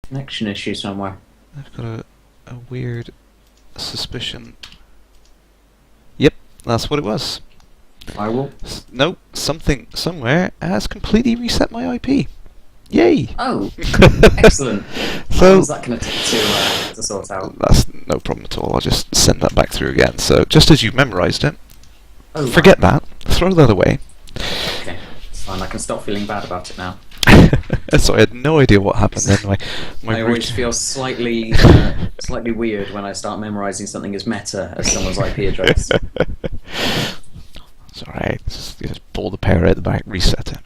connection issue somewhere. I've got a weird suspicion. Yep, that's what it was. Firewall? No, something somewhere has completely reset my IP. Yay! Oh, excellent. How So long is that going to take to sort out? that's no problem at all. I'll just send that back through again. So just as you've memorised it, Oh, forget that. Throw that away. okay, it's fine. I can stop feeling bad about it now. So I had no idea what happened then. My I root- always feel slightly weird when I start memorising something as meta as someone's IP address. It's alright. Just pull the power out the back, reset it.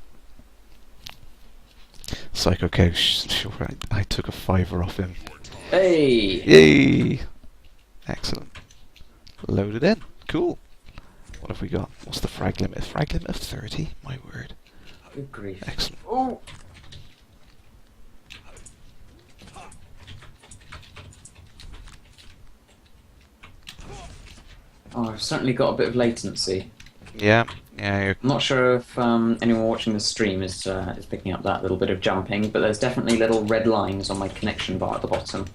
It's like, okay, sure, I took a fiver off him. Hey! Yay! Excellent. Load it in. Cool. What have we got? What's the frag limit? Frag limit of 30? My word. Good grief. Excellent. Oh! Oh, I've certainly got a bit of latency. Yeah, yeah. I'm not sure if anyone watching the stream is picking up that little bit of jumping, but there's definitely little red lines on my connection bar at the bottom.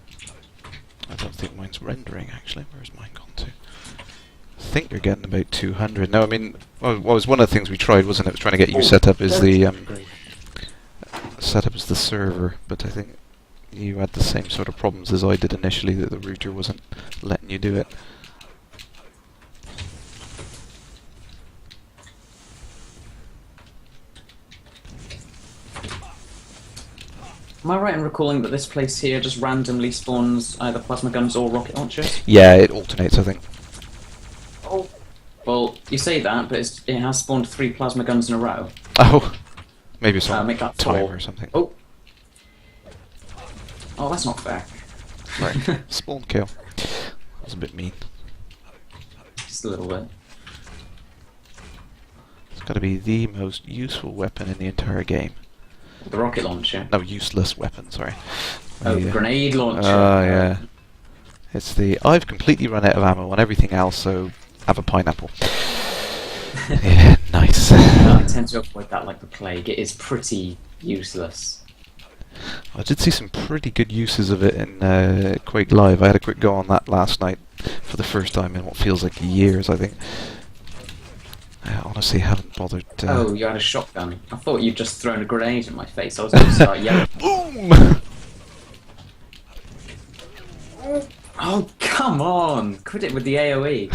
I don't think mine's rendering actually. Where's mine gone to? I think you're getting about 200. No, I mean, well, was one of the things we tried, wasn't it? Was trying to get you set up as the server, but I think you had the same sort of problems as I did initially, that the router wasn't letting you do it. Am I right in recalling that this place here just randomly spawns either plasma guns or rocket launchers? Yeah, it alternates, I think. Oh. Well, you say that, but it has spawned 3 plasma guns in a row. Oh, maybe it's on Make that timer 4. or something. Oh. Oh, that's not fair. Right, spawn kill. That was a bit mean. Just a little bit. It's got to be the most useful weapon in the entire game. The rocket launcher. No, useless weapon, sorry. Oh, The, grenade launcher. Oh, yeah. It's the, I've completely run out of ammo on everything else, so have a pineapple. Yeah, nice. I tend to avoid that like the plague. It is pretty useless. I did see some pretty good uses of it in Quake Live. I had a quick go on that last night for the first time in what feels like years, I think. I honestly haven't bothered. Oh, you had a shotgun. I thought you'd just thrown a grenade in my face. I was going to start yelling. Boom! Oh, come on! Quit it with the AoE.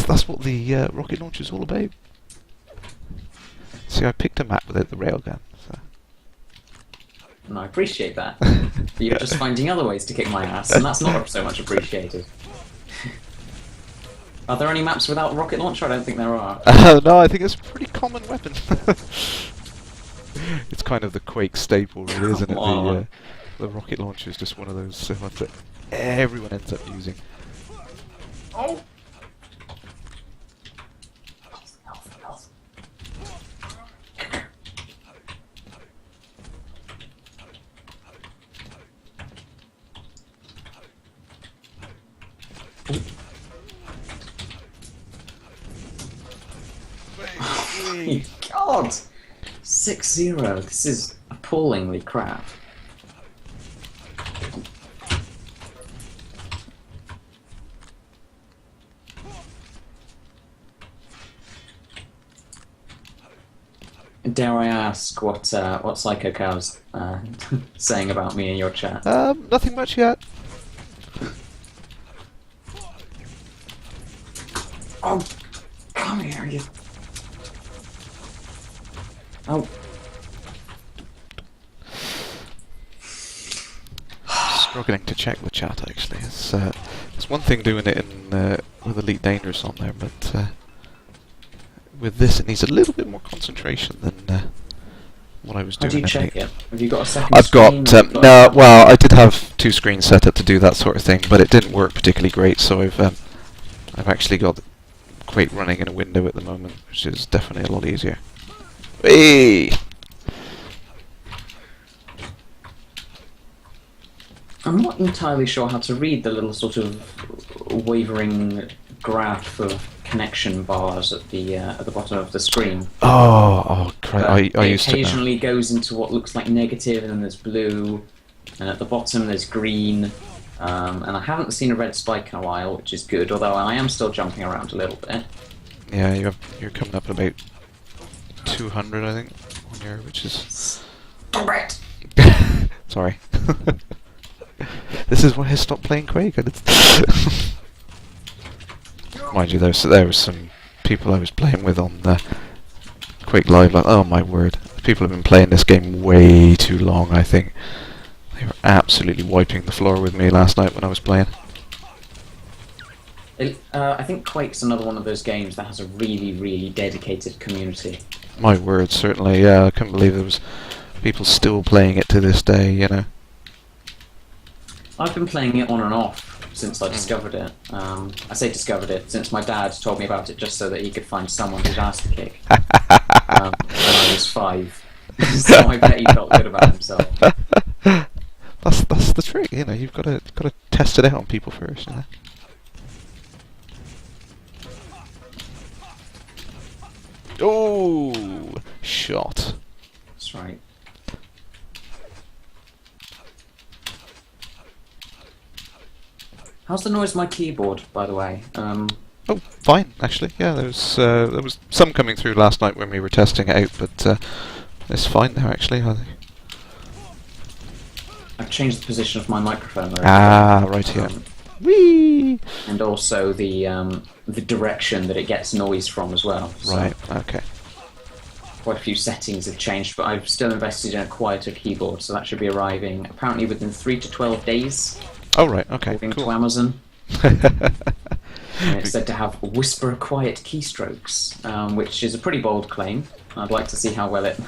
That's what the rocket launcher is all about. See, I picked a map without the railgun. So. And I appreciate that. But you're just finding other ways to kick my ass, and that's not so much appreciated. Are there any maps without rocket launcher? I don't think there are. No, I think it's a pretty common weapon. It's kind of the Quake staple, really, isn't it? The rocket launcher is just one of those ones that everyone ends up using. Oh! Oh my god! 6-0. This is appallingly crap. Dare I ask what Psycho Cow's saying about me in your chat? Nothing much yet. Oh, come here, you. Oh. Struggling to check the chat actually. It's one thing doing it in with Elite Dangerous on there, but with this it needs a little bit more concentration than what I was How doing. do you check initially. it? Have you got a second I've screen? got no. Well, I did have 2 screens set up to do that sort of thing, but it didn't work particularly great. So I've actually got Quake running in a window at the moment, which is definitely a lot easier. Hey! I'm not entirely sure how to read the little sort of wavering graph of connection bars at the bottom of the screen. Oh Right, I It used to know. occasionally goes into what looks like negative, and then there's blue, and at the bottom there's green. And I haven't seen a red spike in a while, which is good, although I am still jumping around a little bit. Yeah, you're coming up at about 200, I think, on your, which is... Stop it! Sorry. This is why I stopped playing Quake. Mind you, there was some people I was playing with on the Quake Live. Oh my word! People have been playing this game way too long. I think they were absolutely wiping the floor with me last night when I was playing. I think Quake's another one of those games that has a really, really dedicated community. My word, certainly. Yeah, I couldn't believe there was people still playing it to this day. You know. I've been playing it on and off since I discovered it. I say discovered it since my dad told me about it just so that he could find someone who'd asked to kick. When I was 5, so I bet he felt good about himself. That's the trick, you know. You've got to test it out on people first, you know. Oh, shot. That's right. How's the noise of my keyboard, by the way? Oh, fine, actually. Yeah, there was some coming through last night when we were testing it out, but it's fine now, actually. I think. I've changed the position of my microphone. Ah, right here. Whee! And also the direction that it gets noise from as well. So right. Okay. quite a few settings have changed, but I've still invested in a quieter keyboard, so that should be arriving apparently within 3 to 12 days. Oh right. Okay. According Cool. to Amazon. And it's said to have whisper quiet keystrokes, which is a pretty bold claim. I'd like to see how well it.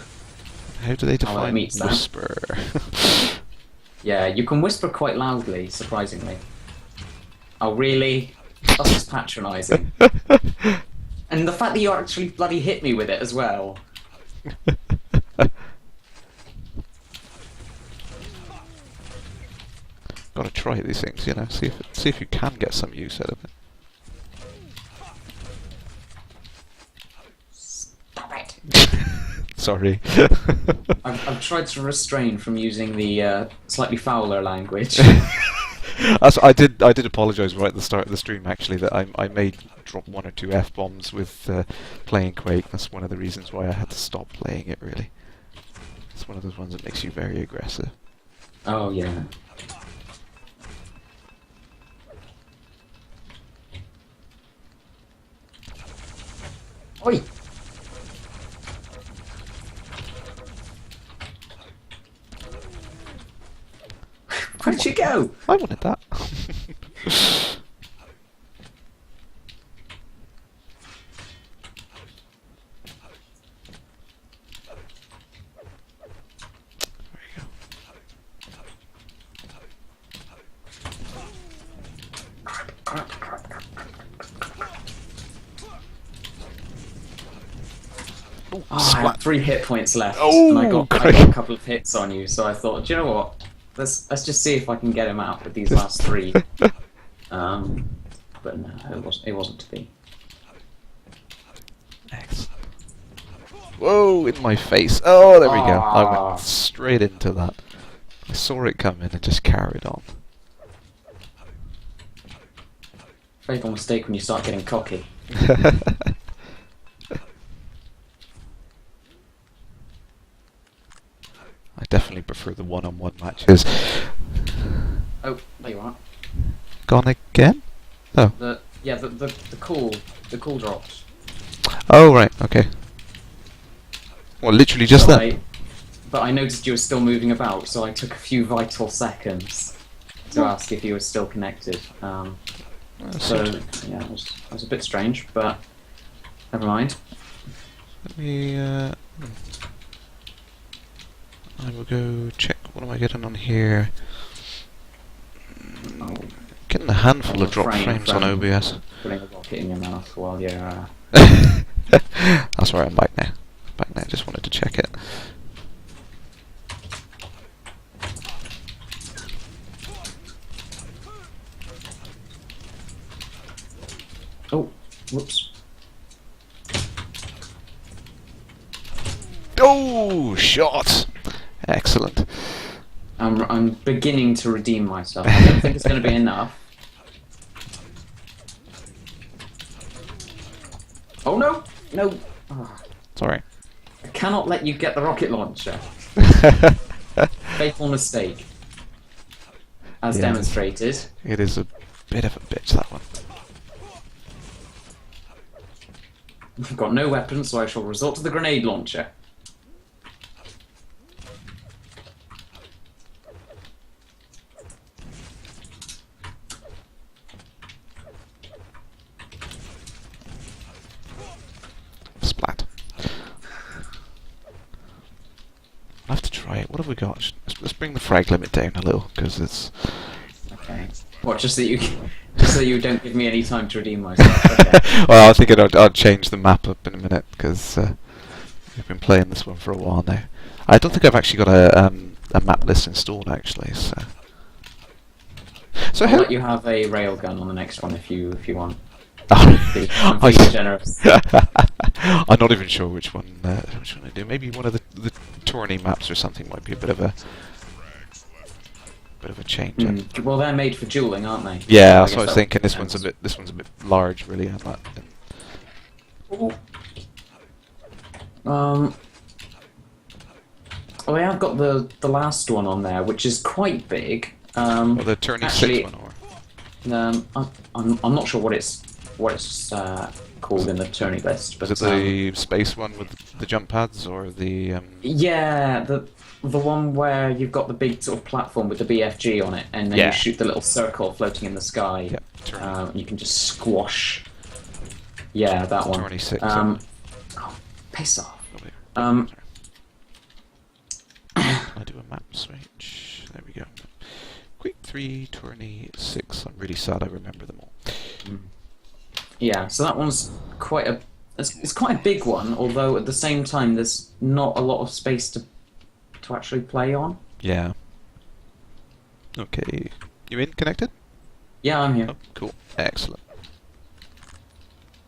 How do they define meets that. whisper? Yeah, you can whisper quite loudly, surprisingly. Oh, really? That's just patronising. And the fact that you actually bloody hit me with it as well. Got to try these things, you know. See if you can get some use out of it. Stop it. Sorry. I've tried to refrain from using the slightly fouler language. I did apologise right at the start of the stream, actually, that I may drop 1 or 2 F-bombs with playing Quake. That's one of the reasons why I had to stop playing it, really. It's one of those ones that makes you very aggressive. Oh, yeah. Oi! Where'd you go? I wanted that. There you go. Oh, I had 3 hit points left, Oh, and I got great. a couple of hits on you, so I thought, do you know what? Let's just see if I can get him out with these last 3. But no, it wasn't to be. Excellent. Whoa, in my face. Oh, there we go. I Ah. went straight into that. I saw it coming and just carried on. Fatal mistake when you start getting cocky. I definitely prefer the one-on-one matches. Oh, there you are. Gone again? Oh. The cool dropped. Oh, right, okay. Well, literally just that. But I noticed you were still moving about, so I took a few vital seconds to ask if you were still connected. So, yeah, it was a bit strange, but never mind. Let me, I will go check what am I getting on here. Oh, Getting a handful of drop refrain frames on from OBS. putting a rocket in your mouth while you're... That's right, I'm back now. Back now, just wanted to check it. Oh, whoops. Oh, shot! Excellent. I'm beginning to redeem myself. I don't think it's going to be enough. Oh no! No! Oh, Sorry. I cannot let you get the rocket launcher. Fatal mistake. As Yeah, demonstrated. It is a bit of a bitch, that one. I've got no weapons, so I shall resort to the grenade launcher. Splat. I'll have to try it. What have we got? Let's bring the frag limit down a little, because it's... Okay. What, just so you don't give me any time to redeem myself? Okay. Well, I think I'll change the map up in a minute, because we've been playing this one for a while now. I don't think I've actually got a map list installed, actually, so... I'll let you have a railgun on the next one if you want. I'm I'm feeling generous. I'm not even sure which one I do. Maybe one of the tourney maps or something might be a bit of a change. Well, they're made for dueling, aren't they? Yeah, that's what I was thinking. This one's a bit large, really. On that. Oh, I have got the last one on there, which is quite big. Well, the tourney actually, 6 one, or I'm not sure what it's called in the tourney list. But is it the space one with the jump pads, or the? Yeah, the one where you've got the big sort of platform with the BFG on it, and then you shoot the little circle floating in the sky. Yeah, and you can just squash. Yeah, that one. Tourney 6. Oh, piss off. I do a map switch. There we go. Quick 3, tourney 6. I'm really sad I remember them all. Yeah, so that one's quite a... It's quite a big one, although at the same time there's not a lot of space to actually play on. Yeah. Okay. You in? Connected? Yeah, I'm here. Oh, cool. Excellent.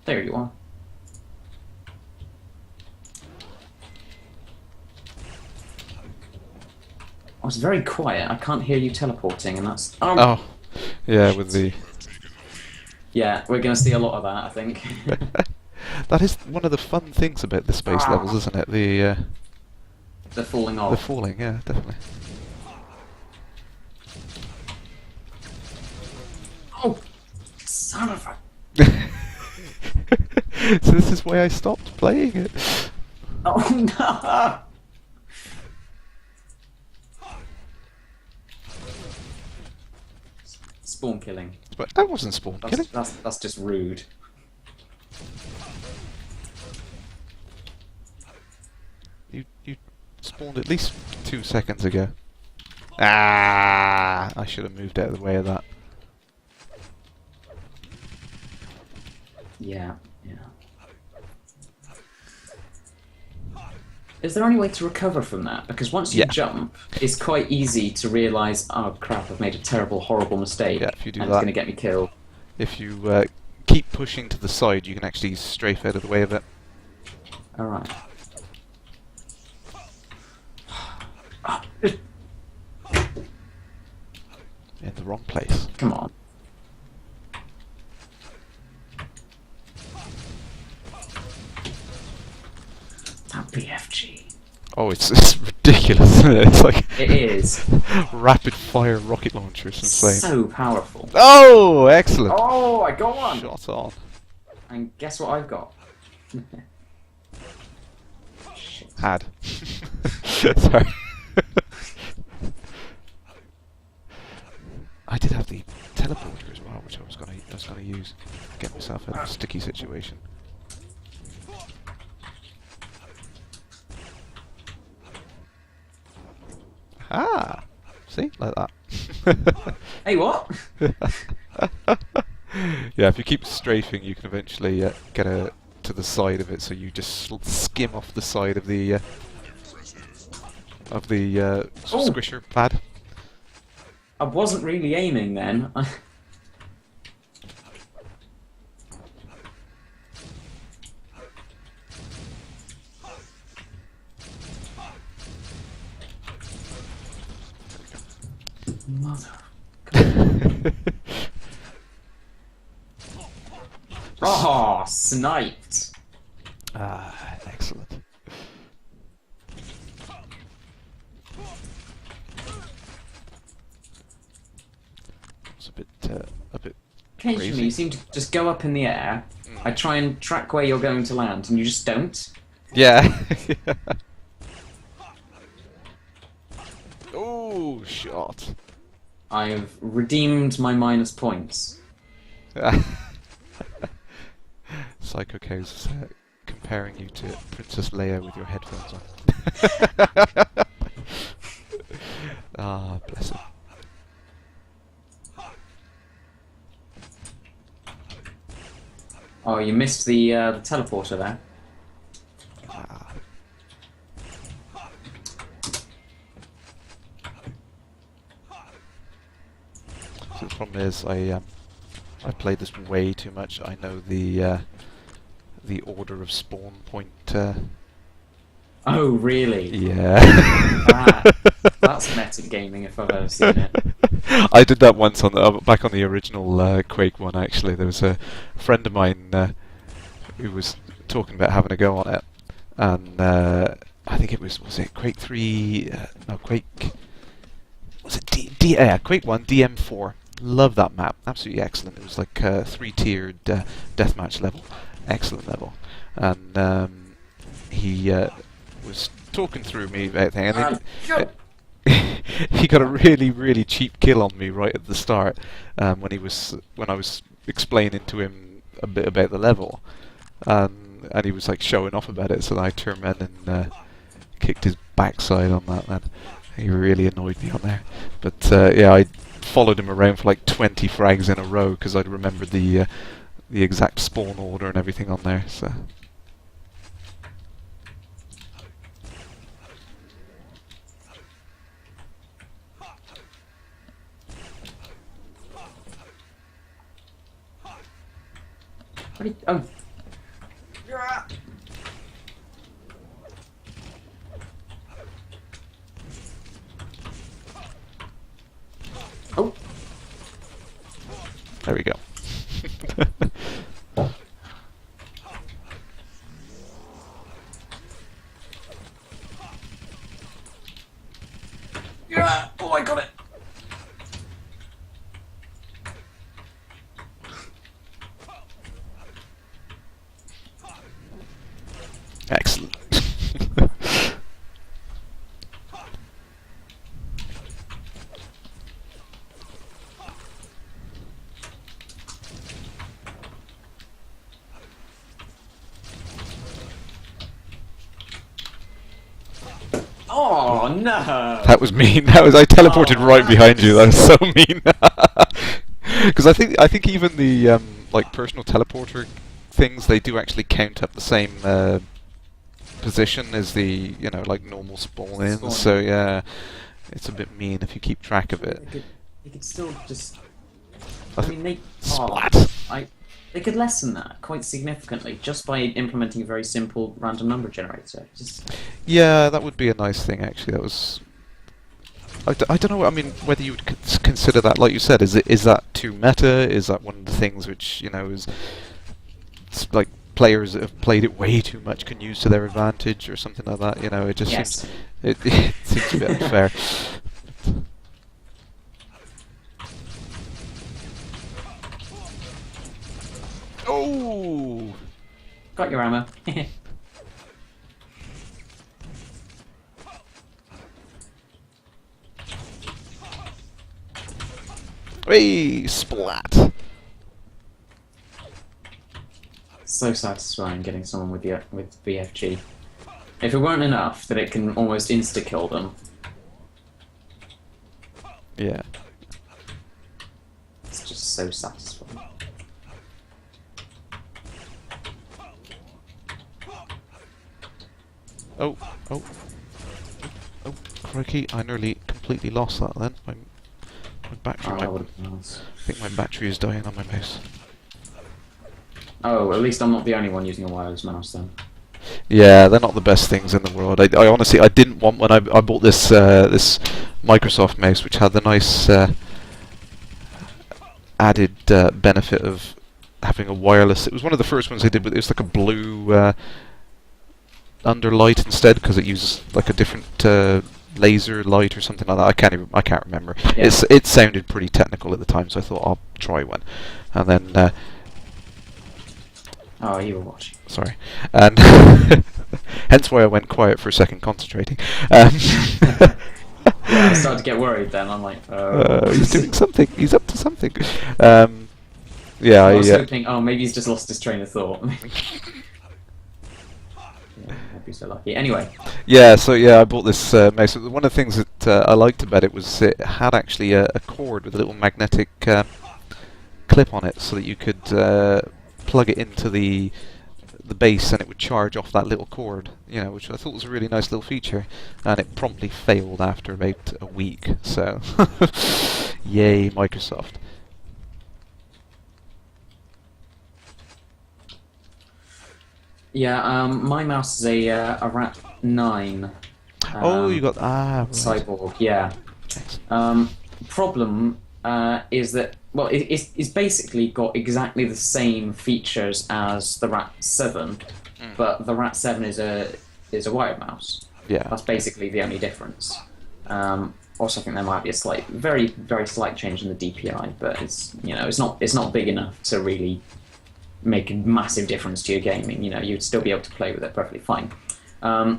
There you are. I was very quiet. I can't hear you teleporting, and that's... Oh, yeah, with the... Yeah, we're going to see a lot of that, I think. That is one of the fun things about the space levels, isn't it? The falling off. the falling, yeah, definitely. Oh, son of a... So this is why I stopped playing it. Oh no! Spawn killing. But that wasn't spawn killing. That's just rude. You spawned at least 2 seconds ago. Ah! I should have moved out of the way of that. Yeah, yeah. Is there any way to recover from that? Because once you jump, it's quite easy to realise, oh crap, I've made a terrible, horrible mistake. Yeah, if you do and that, it's going to get me killed. If you keep pushing to the side, you can actually strafe out of the way of it. Alright. In the wrong place. Come on. That BFG. Oh, it's ridiculous, isn't it? It's like... It is. Rapid fire rocket launcher, it's insane. So powerful. Oh, excellent. Oh, I got one. Shot on. And guess what I've got? Had. Sorry. I did have the teleporter as well, which I was gonna use to get myself in a sticky situation. Ah, see, like that. Hey, what? Yeah, if you keep strafing, you can eventually get to the side of it, so you just skim off the side of the squisher pad. I wasn't really aiming then. Mother. Oh, sniped. Ah, excellent. It's a bit Occasionally, crazy. you seem to just go up in the air. I try and track where you're going to land, and you just don't. Yeah. Oh, shot. I've redeemed my minus points. Psycho Co's comparing you to Princess Leia with your headphones on. Ah, bless him. Oh, you missed the teleporter there. Ah. So the problem is, I played this way too much. I know the order of spawn point. Oh, really? Yeah. That's metagaming if I've ever seen it. I did that once on back on the original Quake one. Actually, there was a friend of mine who was talking about having a go on it, and I think it was it Quake 3? No, Quake. Was it Quake 1 DM4? Love that map. Absolutely excellent. It was like a 3-tiered deathmatch level. Excellent level. And he was talking through me about thing, and then he got a really, really cheap kill on me right at the start when I was explaining to him a bit about the level, and he was like showing off about it. So then I turned around and kicked his backside on that man. He really annoyed me on there. But yeah, I followed him around for like 20 frags in a row because I'd remembered the exact spawn order and everything on there. So. Oh. Oh. There we go. Yeah! Oh, I got it! Excellent. Oh, no! That was mean. I teleported right behind you. That was so mean. Because I think even the like personal teleporter things, they do actually count up the same position as the like normal spawn in. So yeah, it's a bit mean if you keep track of it. They could still just. I mean, they. Splat. They could lessen that quite significantly just by implementing a very simple random number generator. Yeah, that would be a nice thing actually. That was. I don't know. I mean, whether you would consider that, like you said, is that too meta? Is that one of the things which is like players that have played it way too much can use to their advantage or something like that? It just seems it seems a bit unfair. Oh! Got your ammo. Hey, splat! So satisfying getting someone with BFG. If it weren't enough that it can almost insta-kill them. Yeah. It's just so satisfying. Oh, crikey, I nearly completely lost that then. My battery I think my battery is dying on my mouse. Oh, at least I'm not the only one using a wireless mouse then. Yeah, they're not the best things in the world. I honestly, I didn't want when I bought this this Microsoft mouse, which had the nice added benefit of having a wireless. It was one of the first ones they did, but it was like a blue underlight instead, because it uses like a different laser light or something like that. I can't remember. Yeah. It sounded pretty technical at the time, so I thought I'll try one, and then. Oh, you were watching. Sorry, and hence why I went quiet for a second, concentrating. Yeah, I started to get worried then. I'm like, oh. He's doing something. He's up to something. Yeah, I was hoping, oh, maybe he's just lost his train of thought. Yeah, I'd be so lucky. Anyway. Yeah, so yeah, I bought this mouse. One of the things that I liked about it was it had actually a cord with a little magnetic clip on it, so that you could plug it into the base and it would charge off that little cord, you know, which I thought was a really nice little feature, and it promptly failed after about a week, so yay Microsoft. Yeah, my mouse is a Rat 9. Oh, you got right. Cyborg, yeah. Problem is that, well, it's basically got exactly the same features as the Rat 7, but the Rat 7 is a wired mouse. Yeah. That's basically the only difference. Also, I think there might be a very, very slight change in the DPI, but it's not big enough to really make a massive difference to your gaming. You know, you'd still be able to play with it perfectly fine. Yeah,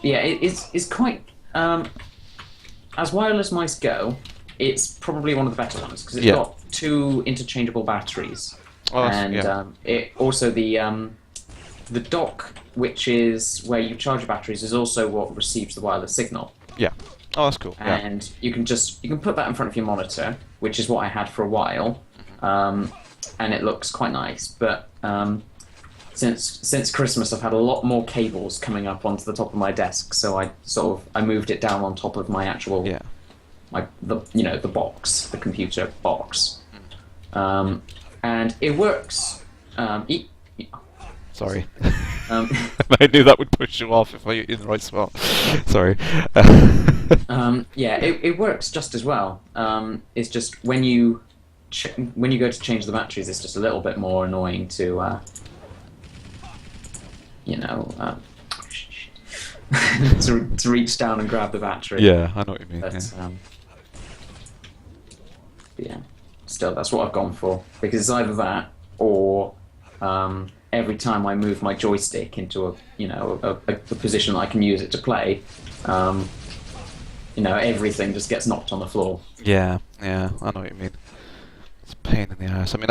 it's quite as wireless mice go. It's probably one of the better ones because it's got 2 interchangeable batteries, and it also the dock, which is where you charge your batteries, is also what receives the wireless signal. Yeah. Oh, that's cool. And you can put that in front of your monitor, which is what I had for a while, and it looks quite nice. But since Christmas, I've had a lot more cables coming up onto the top of my desk, so I moved it down on top of my actual the box, the computer box, and it works. Sorry. I knew that would push you off if I in the right spot. Sorry. Yeah, it works just as well. It's just when you go to change the batteries, it's just a little bit more annoying to, to reach down and grab the battery. Yeah, I know what you mean. But, yeah, still, that's what I've gone for, because it's either that or every time I move my joystick into a position that I can use it to play, everything just gets knocked on the floor. Yeah, I know what you mean. It's a pain in the ass. I mean,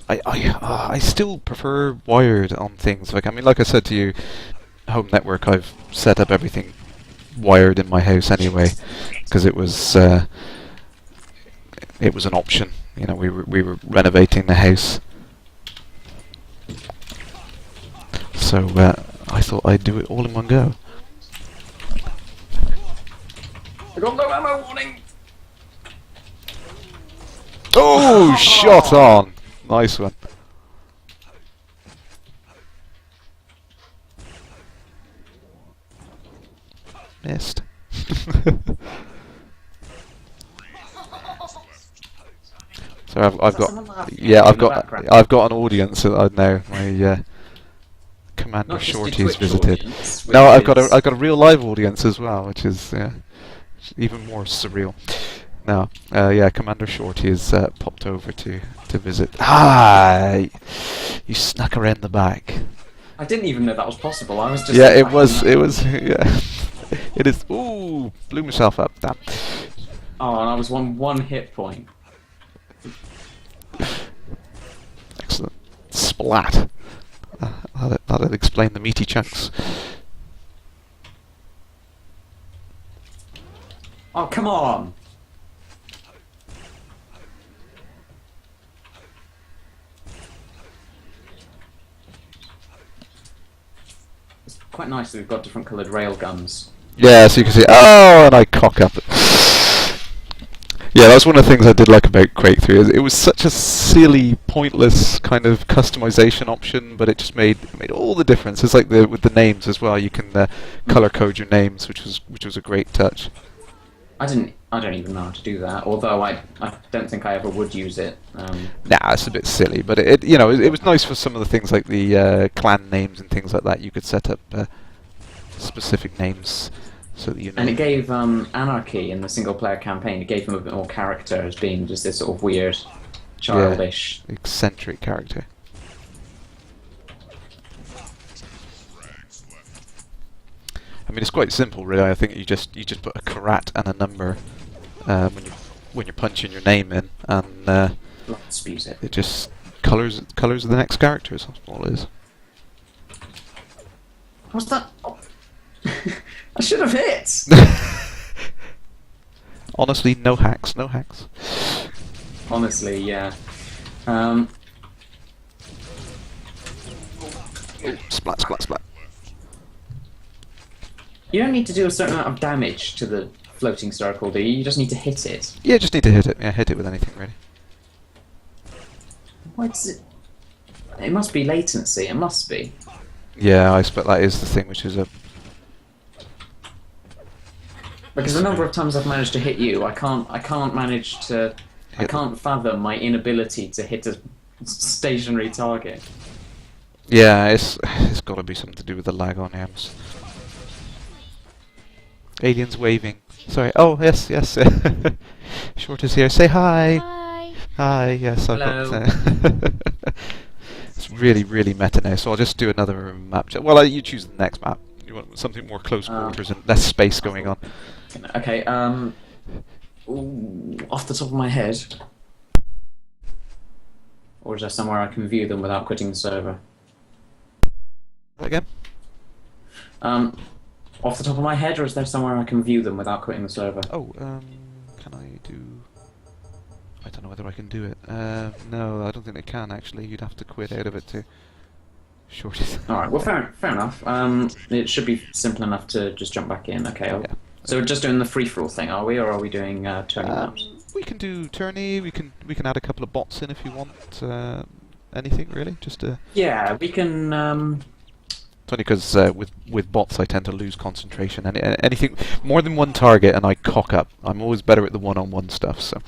I still prefer wired on things. Like I said to you, home network. I've set up everything wired in my house anyway, because it was an option. You know, we were renovating the house, so I thought I'd do it all in one go. I got no ammo warning. Oh, shot on! Nice one. Missed. So I've got an audience that I know. My Commander Shorty's visited. No, I've got a real live audience as well, which is even more surreal. No, Commander Shorty has popped over to visit. Ah, you snuck around the back. I didn't even know that was possible. I was just it was yeah. It is. Ooh, blew myself up. Damn. Oh, and I was one hit point. Excellent. Splat. That'll explain the meaty chunks. Oh, come on! It's quite nice that we've got different coloured rail guns. Yeah, so you can see. Oh, and I cock up. Yeah, that's one of the things I did like about Quake 3. Is it was such a silly, pointless kind of customization option, but it just made all the difference. It's like with the names as well. You can color code your names, which was a great touch. I don't even know how to do that. Although I don't think I ever would use it. Nah, it's a bit silly, but it was nice for some of the things like the clan names and things like that. You could set up specific names so that you know. And it gave Anarchy in the single-player campaign. It gave him a bit more character as being just this sort of weird, childish, eccentric character. I mean, it's quite simple, really. I think you just put a karat and a number when you're punching your name in, and spews it. it just colors the next character. That's all it is. What's that? Oh. I should have hit. Honestly, no hacks, no hacks. Honestly, yeah. Oh, splat, splat, splat. You don't need to do a certain amount of damage to the floating circle, do you? You just need to hit it. Yeah, just need to hit it. Yeah, hit it with anything, really. Why does it? It must be latency. It must be. Yeah, I expect that is the thing, which is a. Because the number of times I've managed to hit you, I can't manage to. I can't fathom my inability to hit a stationary target. Yeah, it's got to be something to do with the lag on AMs. Aliens waving. Sorry. Oh, yes, yes. Short is here. Say hi. Hi. Hi. Yes, I've Hello. got. It's really, really meta now. So I'll just do another map. Well, you choose the next map. You want something more close quarters and less space going on. Okay. Ooh, off the top of my head, or is there somewhere I can view them without quitting the server? Again? Off the top of my head, or is there somewhere I can view them without quitting the server? Oh, can I do? I don't know whether I can do it. No, I don't think I can actually. You'd have to quit out of it too. Shorties. All right. Well, fair enough. It should be simple enough to just jump back in. Okay. Yeah. So we're just doing the free-for-all thing, are we, or are we doing turning maps? We can do tourney. We can add a couple of bots in if you want. Anything really? Just Yeah, we can. It's only because with bots I tend to lose concentration. Anything more than one target and I cock up. I'm always better at the one-on-one stuff. So.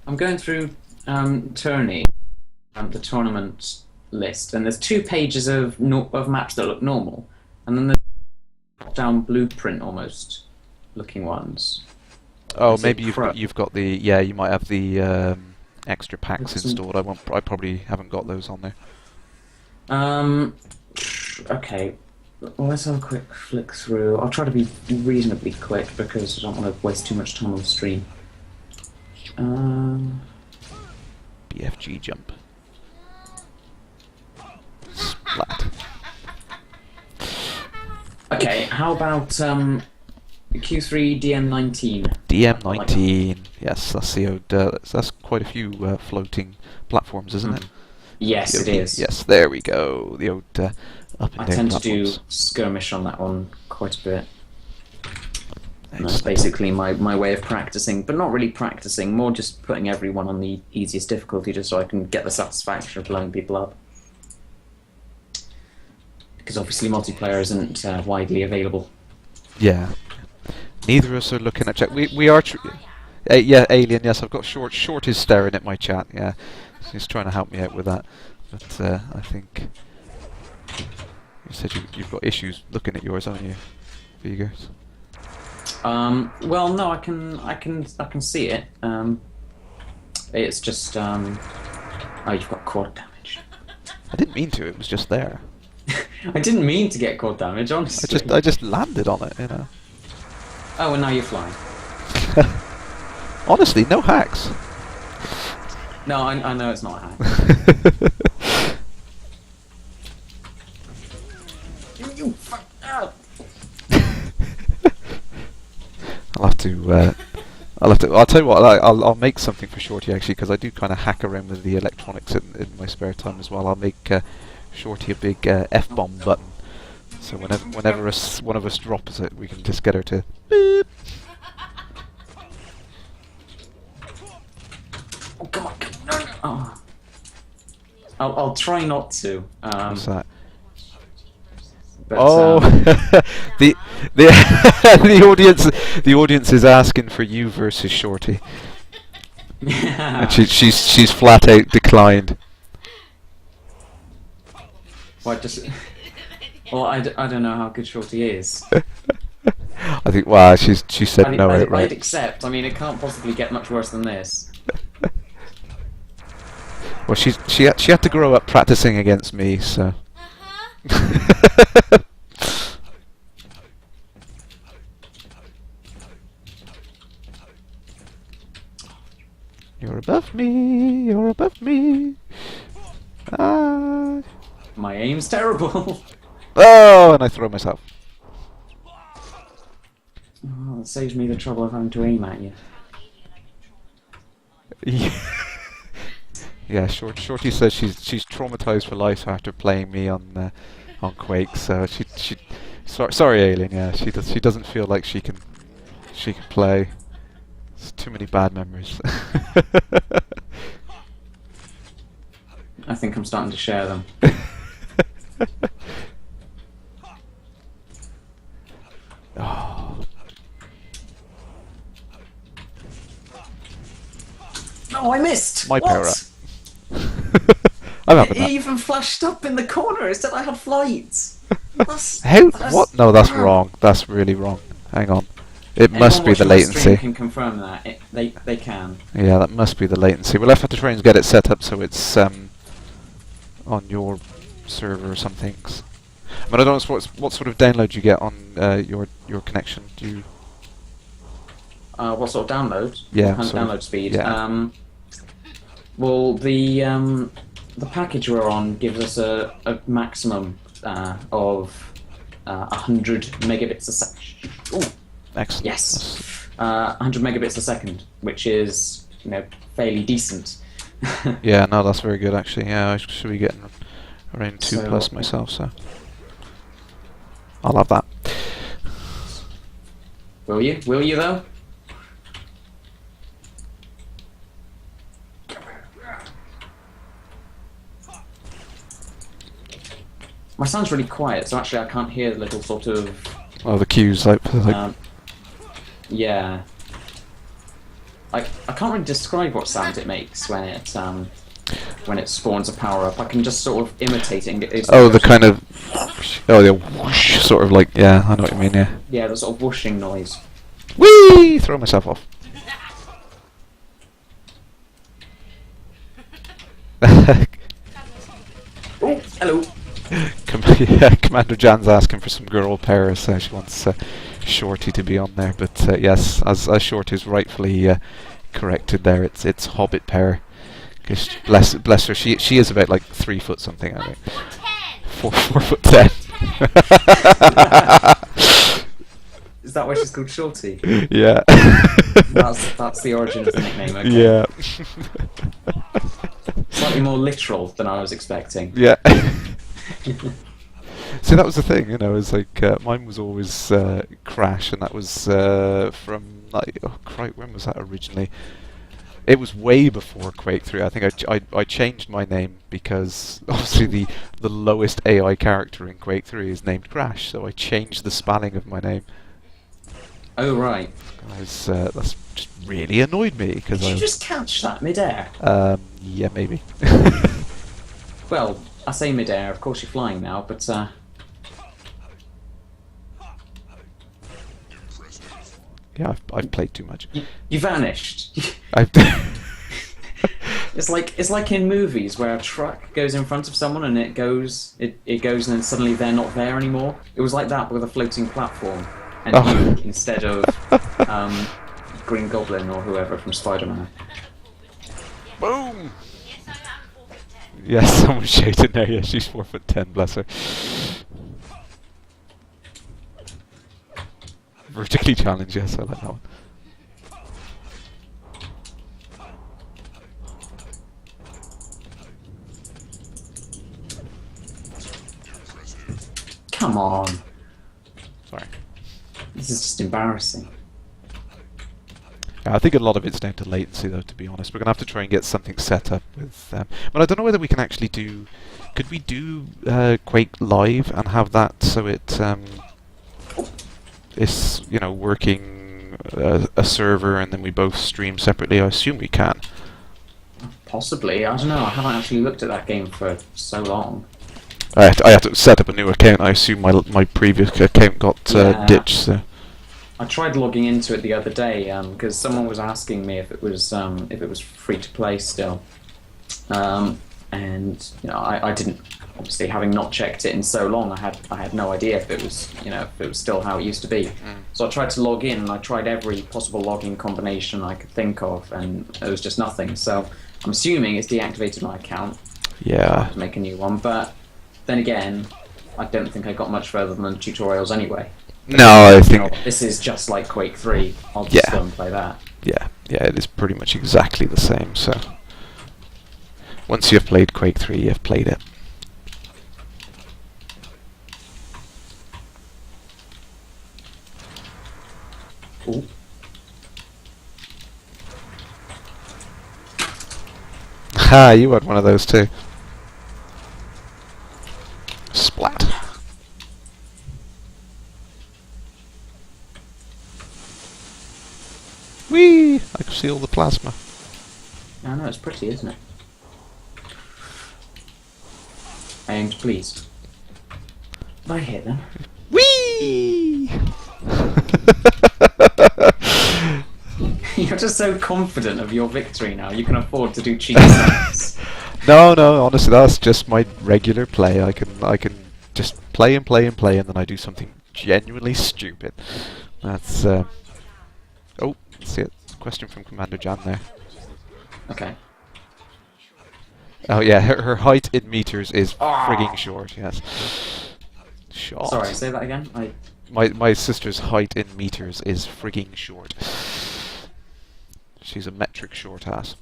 I'm going through tourney, the tournament list, and there's 2 pages of maps that look normal, and then there's down blueprint almost looking ones. Oh, Is it maybe you've got the you might have the extra packs installed. I probably haven't got those on there. Okay. Well, let's have a quick flick through. I'll try to be reasonably quick because I don't want to waste too much time on the stream. BFG jump. Splat. Okay, how about Q3 DM19? DM19. Yes, that's the old. That's quite a few floating platforms, isn't it? Yes, it is. Yes, there we go. The old up and I down tend platforms. to do skirmish on that one quite a bit. And that's Excellent. basically my way of practicing, but not really practicing, more just putting everyone on the easiest difficulty just so I can get the satisfaction of blowing people up. Because obviously multiplayer isn't widely available. Yeah. Neither of us are looking at chat. We are. Yeah, Alien. Yes, I've got short. Short is staring at my chat. Yeah, he's trying to help me out with that. But I think you said you've got issues looking at yours, haven't you, Vigors? Well, no, I can see it. It's just oh, you've got quad damage. I didn't mean to. It was just there. I didn't mean to get quad damage, honestly. I just landed on it, you know. Oh, and now you're flying. Honestly, no hacks. No, I know it's not a hack. You fuck up. I'll tell you what. I'll make something for Shorty actually, because I do kind of hack around with the electronics in my spare time as well. I'll make Shorty a big F-bomb button, so whenever one of us drops it, we can just get her to beep. Oh, come on. No, no. Oh. I'll try not to. What's that? But, Oh, the the audience is asking for you versus Shorty, yeah. and she's flat out declined. Well, well, I don't know how good Shorty is. I think. Well, she said no I'd outright. accept. I mean, it can't possibly get much worse than this. Well, she had to grow up practicing against me, so. You're above me. You're above me. Ah. My aim's terrible. Oh, and I throw myself. Oh, it saves me the trouble of having to aim at you. Yeah, Shorty says she's traumatized for life after playing me on Quake. So sorry, Aileen. Yeah, she doesn't feel like she can play. It's too many bad memories. I think I'm starting to share them. Oh. No, I missed! My what? power up. I'm having It that. even flashed up in the corner. It said I had flights. What? No, that's wrong. That's really wrong. Hang on. It must be the Anyone watching my stream latency. can confirm that. They can. Yeah, that must be the latency. We'll have to try and get it set up so it's on your server or something. But I don't know what sort of download you get on your connection. Do you? What sort of download? Yeah, What kind of sort of, download speed? yeah. Well, the package we're on gives us a maximum of 100 megabits a second. Oh, Excellent. yes, 100 megabits a second, which is fairly decent. Yeah, no, that's very good actually. Yeah, I should be getting around 2 So, plus myself, so I'll have that. Will you? Will you though? My sound's really quiet, so actually I can't hear the little sort of. Oh, the cues like Yeah. I can't really describe what sound it makes when it spawns a power up. I can just sort of imitate it. the kind of the whoosh, sort of like, yeah, I know what you mean. Yeah. Yeah, the sort of whooshing noise. Whee! Throw myself off. Oh, hello. Yeah, Commander Jan's asking for some girl pairs. She wants Shorty to be on there, but yes, as Shorty's rightfully corrected there, it's Hobbit pair. Cause bless her, she is about like 3 foot something, I think. 4'10". Is that why she's called Shorty? Yeah. That's the origin of the nickname. Okay. Yeah. Slightly more literal than I was expecting. Yeah. See, that was the thing, it's like mine was always Kerrash, and that was from like, oh crap, when was that originally? It was way before Quake 3. I think I changed my name because obviously the lowest AI character in Quake 3 is named Kerrash, so I changed the spelling of my name. Oh right. That's just really annoyed me because Did you just catch that midair? Yeah, maybe. Well, I say midair. Of course you're flying now, but Yeah, I've played too much. you vanished. It's like in movies where a truck goes in front of someone and it goes and then suddenly they're not there anymore. It was like that but with a floating platform and you instead of Green Goblin or whoever from Spider-Man. Boom! Yes, someone's shouting there. Yeah, she's 4'10", bless her. Vertically challenged, yes, I like that one. Come on. Sorry. This is just embarrassing. I think a lot of it's down to latency, though. To be honest, we're gonna have to try and get something set up with. But I don't know whether we can actually do. Could we do Quake Live and have that so it is working a server and then we both stream separately? I assume we can. Possibly. I don't know. I haven't actually looked at that game for so long. I have to set up a new account. I assume my previous account got ditched. So. I tried logging into it the other day because someone was asking me if it was free to play still, and I didn't, obviously having not checked it in so long. I had no idea if it was still how it used to be. So I tried to log in and I tried every possible login combination I could think of, and there was just nothing. So I'm assuming it's deactivated my account. Yeah. I have to make a new one, but then again, I don't think I got much further than the tutorials anyway. No, I think this is just like Quake 3. I'll just go and play that. Yeah, it is pretty much exactly the same. So once you've played Quake 3, you've played it. Ooh. Ha! You had one of those too. Splat. Whee! I can see all the plasma. I know, it's pretty, isn't it? Aimed, please. I hit them. Whee! You're just so confident of your victory now. You can afford to do cheap stunts. No, honestly, that's just my regular play. I can just play and play and play, and then I do something genuinely stupid. That's oh, let's see it. Question from Commander Jan there. Okay. Oh yeah, her height in meters is frigging short. Yes. Short. Sorry, say that again. My sister's height in meters is frigging short. She's a metric short ass.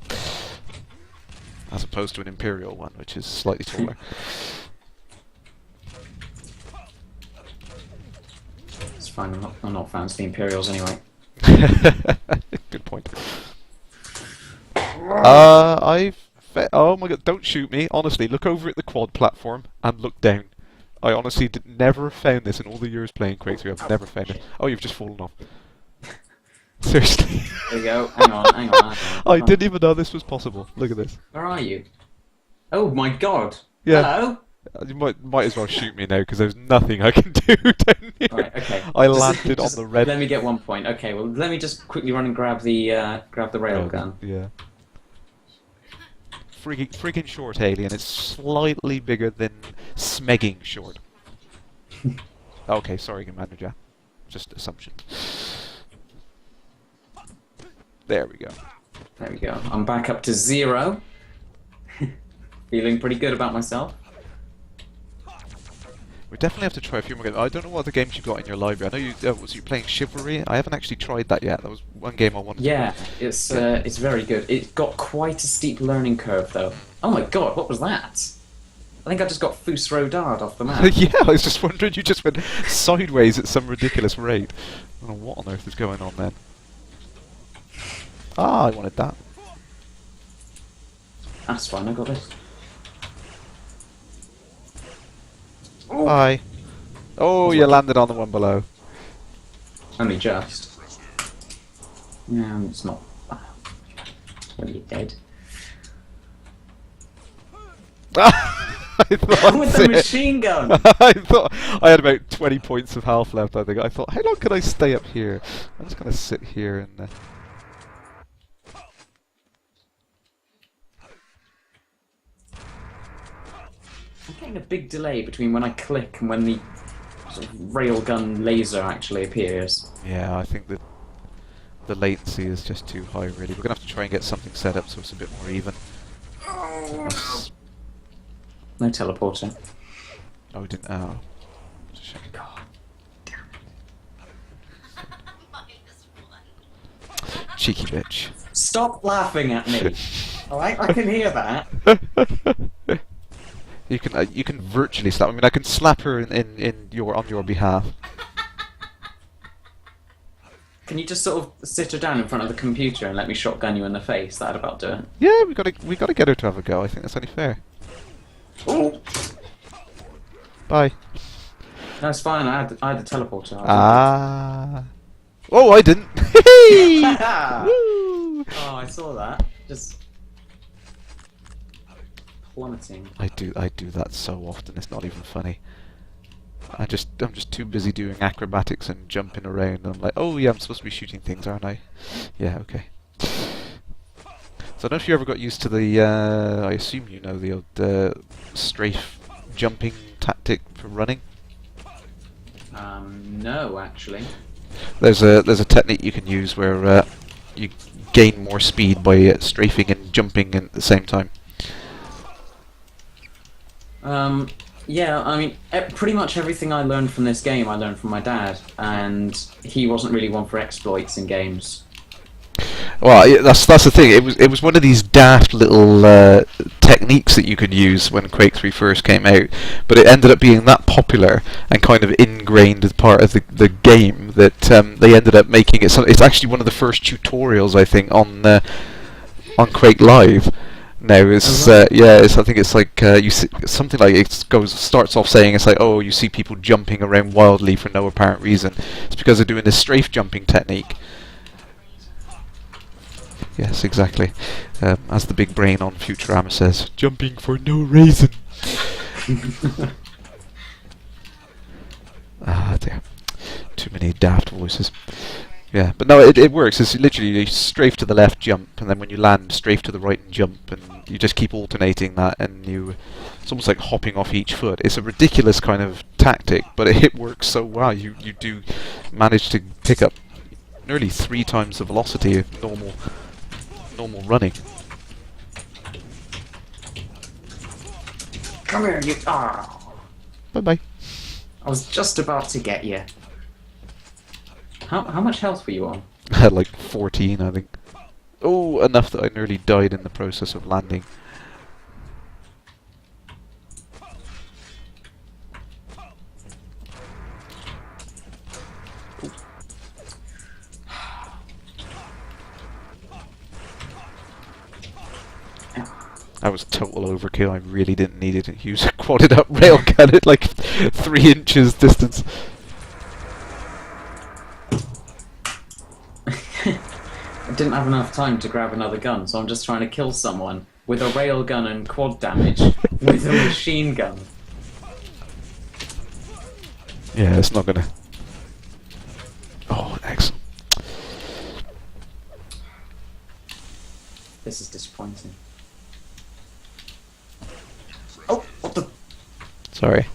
As opposed to an imperial one, which is slightly taller. It's fine, I'm not fans of the Imperials anyway. Good point. Oh my god, don't shoot me. Honestly, look over at the quad platform and look down. I honestly never found this in all the years playing Quake 3. I've never found it. Oh, you've just fallen off. Seriously. There you go. Hang on. I didn't even know this was possible. Look at this. Where are you? Oh my god. Yeah. Hello? You might as well shoot me now because there's nothing I can do down here. Right, okay. I landed on the red. Let me get 1 point. Okay, well let me just quickly run and grab the railgun. Yeah. Friggin' short alien. It's slightly bigger than smegging short. Okay, sorry, Commander Jack. Just assumption. There we go. There we go. I'm back up to 0. Feeling pretty good about myself. We definitely have to try a few more games. I don't know what other games you've got in your library. I know you playing Chivalry. I haven't actually tried that yet. That was one game I wanted to play. It's very good. It got quite a steep learning curve though. Oh my god, what was that? I think I just got Fus Rodard off the map. Yeah, I was just wondering, you just went sideways at some ridiculous rate. I don't know what on earth is going on then. Ah, I wanted that. That's fine, I got this. Bye. Oh, you landed on the one below. Only just. No, it's not. When you're dead. I thought With the machine gun! I thought I had about 20 points of health left, I think. I thought, how long can I stay up here? I'm just going to sit here and... I'm getting a big delay between when I click and when the sort of railgun laser actually appears. Yeah, I think that the latency is just too high, really. We're going to have to try and get something set up so it's a bit more even. No teleporter. Oh, we didn't... Oh. God. Cheeky bitch. Stop laughing at me! Alright, I can hear that. You can virtually slap. I mean, I can slap her on your behalf. Can you just sort of sit her down in front of the computer and let me shotgun you in the face? That'd about do it. Yeah, we gotta get her to have a go. I think that's only fair. Oh, Bye. no, it's fine. I had the teleporter. Ah. Oh, I didn't. Woo! Oh, I saw that. Just plummeting. I do that so often. It's not even funny. I'm just too busy doing acrobatics and jumping around. And I'm like, oh yeah, I'm supposed to be shooting things, aren't I? Yeah, okay. So I don't know if you ever got used to the. I assume you know the old strafe jumping tactic for running. No, actually. There's a technique you can use where you gain more speed by strafing and jumping at the same time. Yeah, I mean, pretty much everything I learned from this game I learned from my dad, and he wasn't really one for exploits in games. Well, that's the thing. It was one of these daft little techniques that you could use when Quake 3 first came out, but it ended up being that popular and kind of ingrained as part of the game that they ended up making it. It's actually one of the first tutorials, I think, on Quake Live. Now it's I think it's like you see something like starts off saying it's like, oh, you see people jumping around wildly for no apparent reason. It's because they're doing this strafe jumping technique. Yes, exactly. As the big brain on Futurama says, jumping for no reason. Ah dear, too many daft voices. Yeah, but no, it works. It's literally you strafe to the left, jump, and then when you land, strafe to the right and jump, and you just keep alternating that, and it's almost like hopping off each foot. It's a ridiculous kind of tactic, but it works so well. You do manage to pick up nearly 3 times the velocity of normal running. Come here, you. Oh, Bye bye. I was just about to get you. How much health were you on? I had like 14, I think. Oh, enough that I nearly died in the process of landing. That was total overkill. I really didn't need it to use a quadded up railgun at like 3 inches distance. I didn't have enough time to grab another gun, so I'm just trying to kill someone with a railgun and quad damage with a machine gun. Yeah, it's not gonna... Oh, excellent. This is disappointing. Oh, what the... Sorry.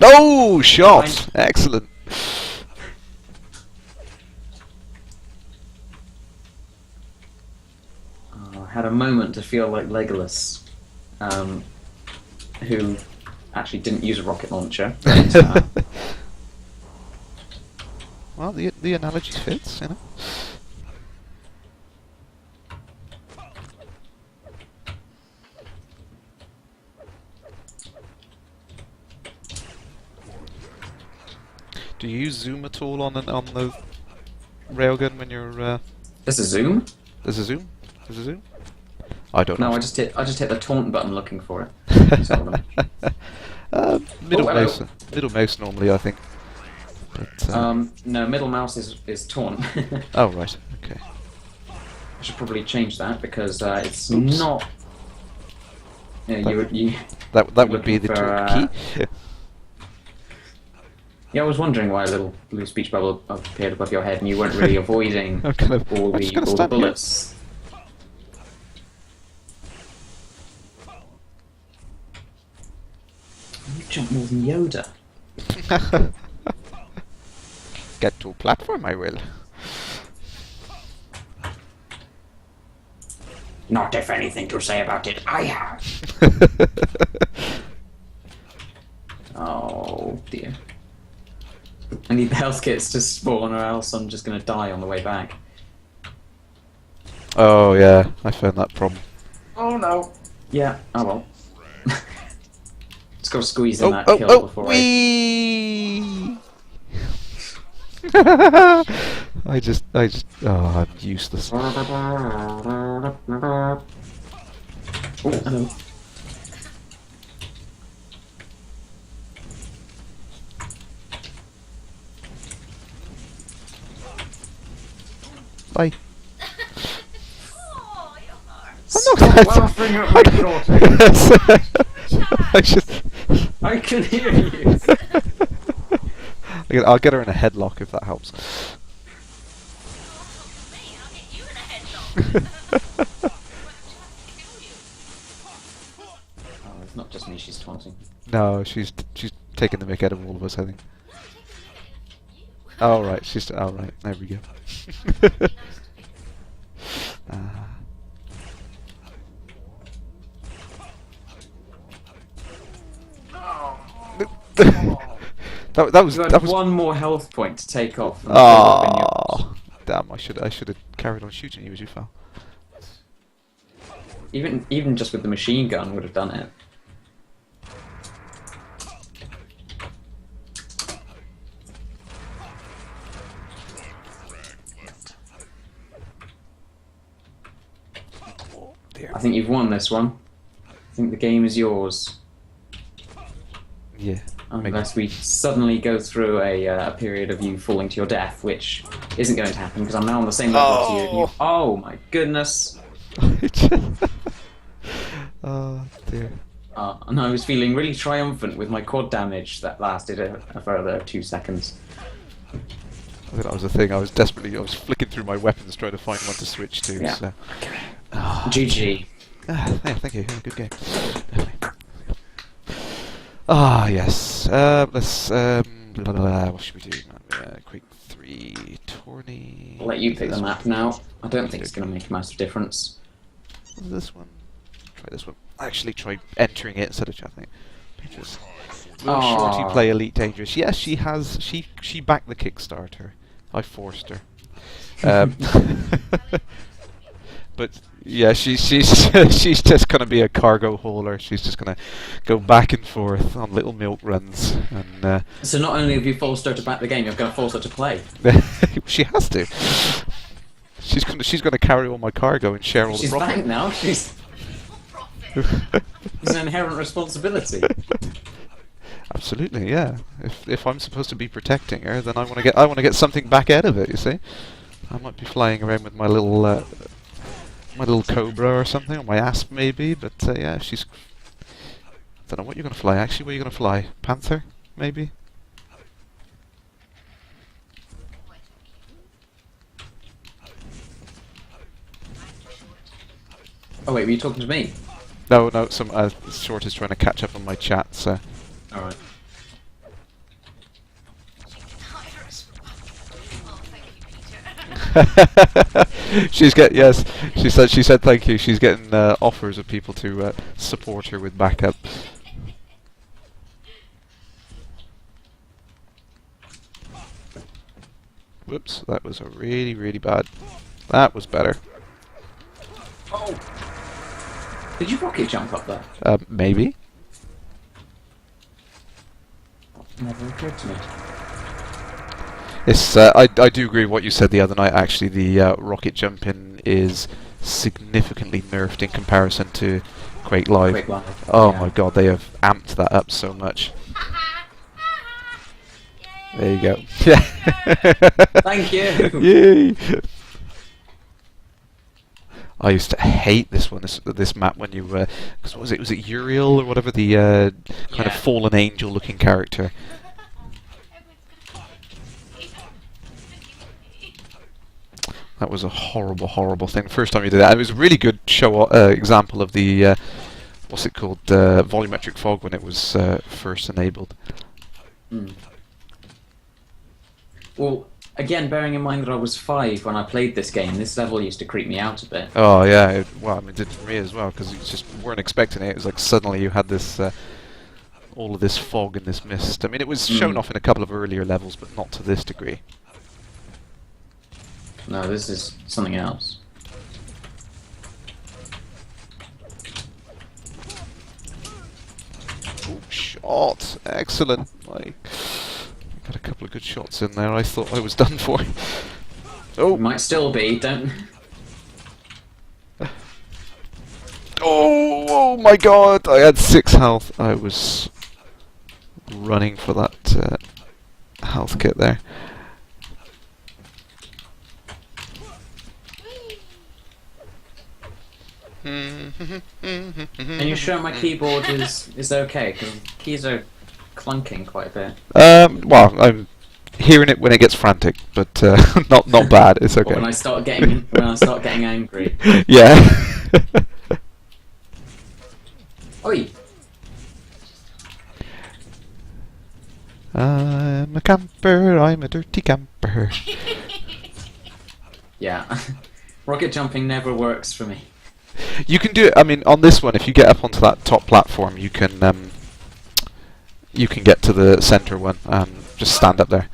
No! Shot! Fine. Excellent. I had a moment to feel like Legolas, who actually didn't use a rocket launcher. But, Well, the analogy fits, you know. Do you use zoom at all on the railgun when you're? there's a zoom? There's a zoom. There's a zoom. I don't know. No, I just hit the taunt button looking for it. Middle Oh, mouse. Middle mouse normally, I think. But, no, middle mouse is taunt. oh right. Okay. I should probably change that because it's Oops. not. Yeah, you. That would be the for, taunt key. Yeah, I was wondering why a little blue speech bubble appeared above your head and you weren't really avoiding I'm kind of- all I'm just the gonna all the stand here. bullets. You jump more than Yoda. Get to a platform, I will. Not if anything to say about it, I have. Oh dear. I need the health kits to spawn or else I'm just going to die on the way back. Oh yeah, I found that problem. Oh no. Yeah, oh well. Just got to squeeze in that kill before wee! Oh, I'm useless. Oh, hello. Bye. Stop I'm not laughing at my daughter. I just. I can hear you. I'll get her in a headlock if that helps. Oh, it's not just me she's taunting. No, she's taking the mick out of all of us, I think. Oh right, oh right, there we go. That was You had one more health point to take off. And oh, damn! I should have carried on shooting you as you fell. Even just with the machine gun would have done it. Oh, dear. I think you've won this one. I think the game is yours. Yeah. Unless we suddenly go through a period of you falling to your death, which isn't going to happen because I'm now on the same level as you. And oh my goodness! Oh dear. And I was feeling really triumphant with my quad damage that lasted a further 2 seconds. I think that was the thing. I was flicking through my weapons trying to find one to switch to. Yeah. So. GG. Yeah, thank you. Good game. Ah, yes. Let's. What should we do? Quick 3 tourney. I'll let you pick the map now. I don't think it's going to make a massive difference. This one. Try this one. Actually, try entering it instead of chatting. Will Shorty play Elite Dangerous? Yes, she has. She backed the Kickstarter. I forced her. But yeah, she's just gonna be a cargo hauler. She's just gonna go back and forth on little milk runs, and So not only have you forced her to back the game, you're going to force her to play. she has to. She's gonna carry all my cargo and share all the profit. She's back now. It's an inherent responsibility. Absolutely, yeah. If I'm supposed to be protecting her, then I want to get something back out of it. You see, I might be flying around with my little cobra or something, or my asp maybe. But yeah, she's. I don't know what you're gonna fly. Actually, where are you gonna fly? Panther, maybe. Oh wait, were you talking to me? No, some Short is trying to catch up on my chat. So. All right. She said thank you. She's getting offers of people to support her with backup. Whoops, that was a really bad. That was better. Oh! Did you rocket jump up there? Maybe. Never occurred to me. It's, I do agree with what you said the other night. Actually, the rocket jumping is significantly nerfed in comparison to Quake Live. Quake Live. Oh Yeah. my god, they have amped that up so much. There you go. Yeah. Thank you. Yay! I used to hate this map when you because what was it? Was it Uriel or whatever, the kind of fallen angel-looking character? That was a horrible thing. First time you did that, it was a really good example of the what's it called, volumetric fog when it was first enabled. Mm. Well, again, bearing in mind that I was 5 when I played this game, this level used to creep me out a bit. Oh yeah, well, I mean, it did for me as well, because you just weren't expecting it. It was like suddenly you had this, all of this fog and this mist. I mean, it was shown off in a couple of earlier levels, but not to this degree. No, this is something else. Ooh, shot! Excellent. Like, had a couple of good shots in there. I thought I was done for. You Oh! might still be. Don't. Oh my god! I had 6 health. I was running for that health kit there. And you sure my keyboard is okay? Because keys are clunking quite a bit. Well, I'm hearing it when it gets frantic, but not bad. It's okay. Or when I start getting angry. Yeah. Oi! I'm a camper. I'm a dirty camper. Yeah. Rocket jumping never works for me. You can do it. I mean, on this one, if you get up onto that top platform, you can get to the center one and just stand up there.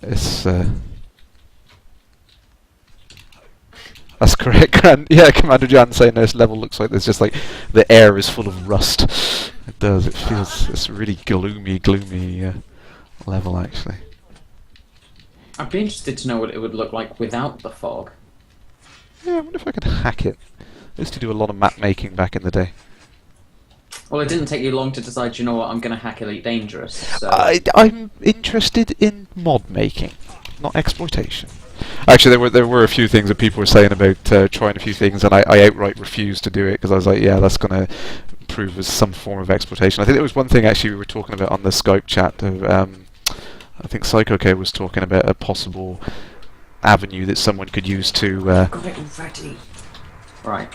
It's that's correct. Yeah, Commander Jan saying this level looks like there's just like the air is full of rust. It does. It feels it's a really gloomy level actually. I'd be interested to know what it would look like without the fog. Yeah, I wonder if I can hack it. I used to do a lot of map making back in the day. Well, it didn't take you long to decide, you know what, I'm going to hack Elite Dangerous. So. I'm interested in mod making, not exploitation. Actually, there were a few things that people were saying about trying a few things, and I outright refused to do it because I was like, yeah, that's going to prove as some form of exploitation. I think there was one thing actually we were talking about on the Skype chat. I think PsychoK was talking about a possible avenue that someone could use to Got it already. Right.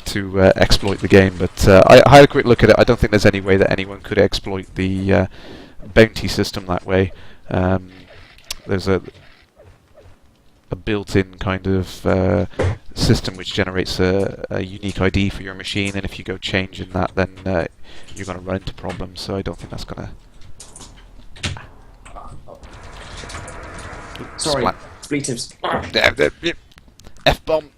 to exploit the game, but I had a quick look at it. I don't think there's any way that anyone could exploit the bounty system that way. There's a built-in kind of system which generates a unique ID for your machine, and if you go changing that, then you're going to run into problems. So I don't think that's going to. Sorry, expletives. F-bomb.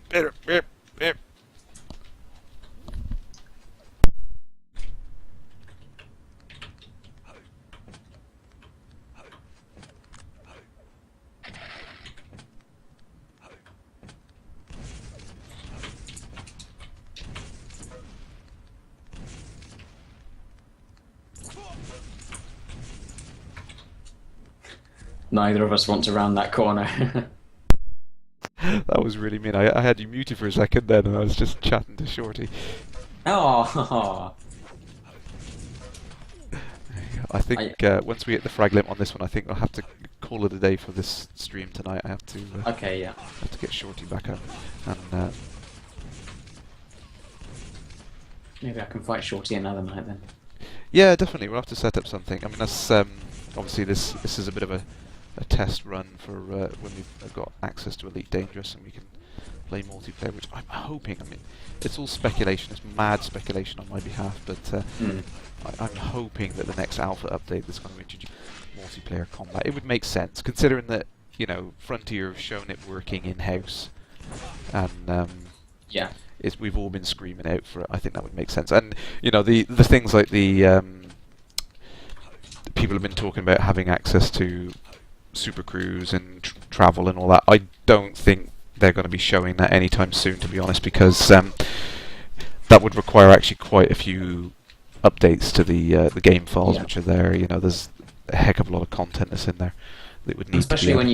Neither of us want to round that corner. That was really mean. I had you muted for a second then, and I was just chatting to Shorty. Oh. I think once we hit the frag limit on this one, I think I'll have to call it a day for this stream tonight. I have to. Okay, yeah. Have to get Shorty back up, and Maybe I can fight Shorty another night then. yeah, definitely we'll have to set up something. I mean, that's obviously this is a bit of a test run for when we've got access to Elite Dangerous and we can play multiplayer, which I'm hoping. I mean, it's all speculation. It's mad speculation on my behalf, but I'm hoping that the next alpha update is going to introduce multiplayer combat. It would make sense, considering that, you know, Frontier have shown it working in-house, and yeah, we've all been screaming out for it. I think that would make sense. And, you know, the things like the people have been talking about having access to super crews and travel and all that. I don't think they're going to be showing that anytime soon, to be honest, because that would require actually quite a few updates to the game files which are there. You know, there's a heck of a lot of content that's in there that would need especially to be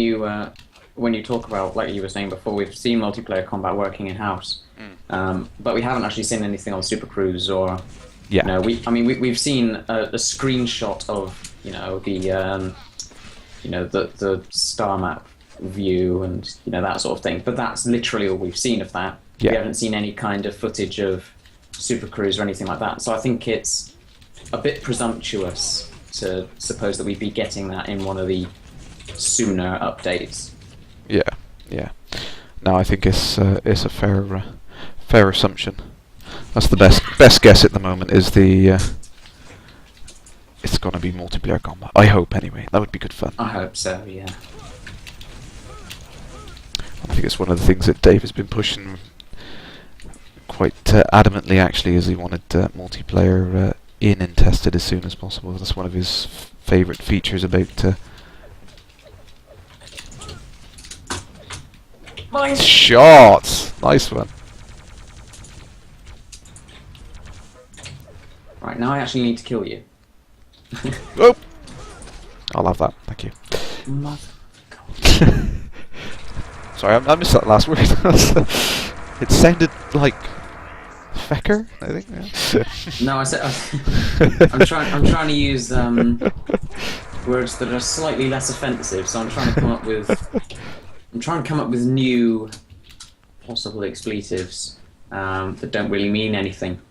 when you talk about, like you were saying before, we've seen multiplayer combat working in house, but we haven't actually seen anything on Super Cruise or. Yeah. No, we've seen a screenshot of, you know, the star map view and, you know, that sort of thing. But that's literally all we've seen of that. Yeah. We haven't seen any kind of footage of Super Cruise or anything like that. So I think it's a bit presumptuous to suppose that we'd be getting that in one of the sooner updates. Yeah. No, I think it's a fair assumption. That's the best guess at the moment. Is the it's going to be multiplayer combat. I hope anyway. That would be good fun. I hope so. Yeah. I think it's one of the things that Dave has been pushing quite adamantly. Actually, is he wanted multiplayer in and tested as soon as possible. That's one of his favourite features about Mine! Shot! Nice one. Right, now I actually need to kill you. Oh! I'll have that, thank you. Mother... Sorry, I missed that last word. It sounded like fecker, I think. Yeah. No, I said I'm trying to use words that are slightly less offensive. So I'm trying to come up with new possible expletives that don't really mean anything.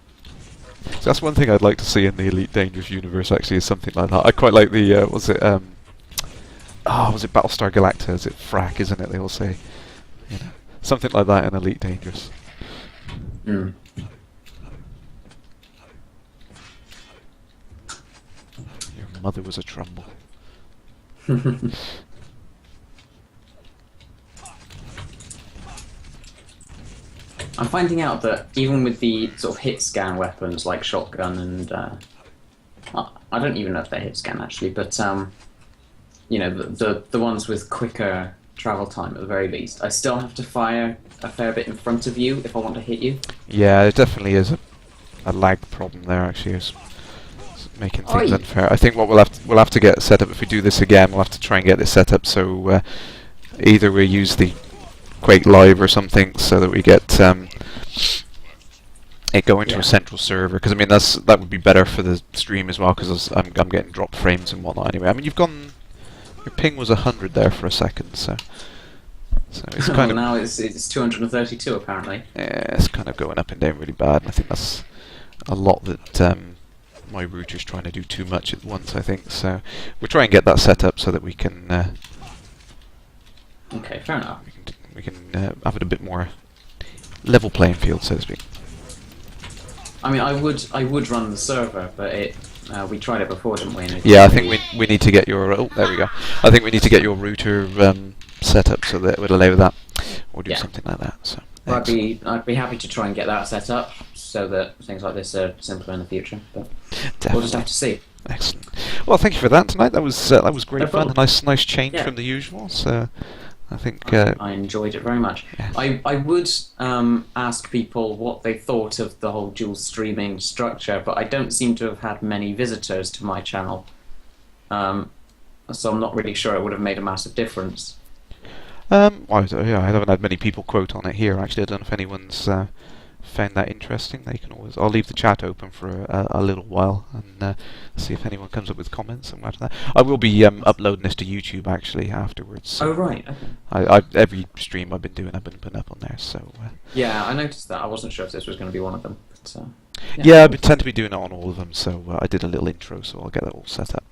So that's one thing I'd like to see in the Elite Dangerous universe. Actually, is something like that. I quite like the was it Battlestar Galactica? Is it frack? Isn't it? They all say, you know, something like that in Elite Dangerous. Mm. Your mother was a trumbull. I'm finding out that even with the sort of hit scan weapons like shotgun and I don't even know if they're hit scan actually, but you know, the ones with quicker travel time at the very least, I still have to fire a fair bit in front of you if I want to hit you. Yeah, it definitely is a lag problem there. Actually, it's making things unfair. I think what we'll have to get set up if we do this again. We'll have to try and get this set up so either we use the Quake Live or something so that we get it going to a central server, because I mean that would be better for the stream as well, because I'm getting dropped frames and whatnot anyway. I mean your ping was 100 there for a second, so it's kind of now it's 232 apparently. Yeah, it's kind of going up and down really bad, and I think that's a lot that my router's trying to do too much at once, I think. So we'll try and get that set up so that we can okay, fair enough. We can have it a bit more level playing field, so to speak. I mean, I would run the server, but we tried it before, didn't we? Yeah, I think we need to get your there we go. I think we need to get your router set up so that it would allow that, or do something like that. So well, I'd be happy to try and get that set up so that things like this are simpler in the future. But we'll just have to see. Excellent. Well, thank you for that tonight. That was great fun. A nice change Yeah. from the usual. So I think I enjoyed it very much. Yeah. I would ask people what they thought of the whole dual streaming structure, but I don't seem to have had many visitors to my channel, so I'm not really sure it would have made a massive difference. Well, I haven't had many people quote on it here. Actually, I don't know if anyone's found that interesting. They can always. I'll leave the chat open for a little while and see if anyone comes up with comments and whatnot. I will be uploading this to YouTube actually afterwards. So Oh right. Okay. I every stream I've been doing, I've been putting up on there. So Yeah, I noticed that. I wasn't sure if this was going to be one of them. But, yeah, I tend to be doing it on all of them. So I did a little intro, so I'll get that all set up.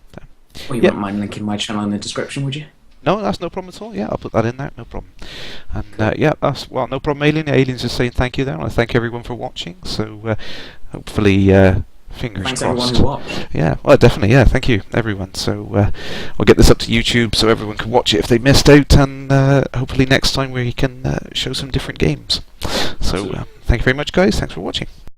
Well, you wouldn't mind linking my channel in the description, would you? No, that's no problem at all. Yeah, I'll put that in there. No problem. And yeah, that's no problem. Alien's just saying thank you there, and I thank everyone for watching. So hopefully, fingers Thanks crossed. everyone who watched. Yeah, well, definitely. Yeah, thank you everyone. So I'll get this up to YouTube so everyone can watch it if they missed out, and hopefully next time we can show some different games. So thank you very much, guys. Thanks for watching.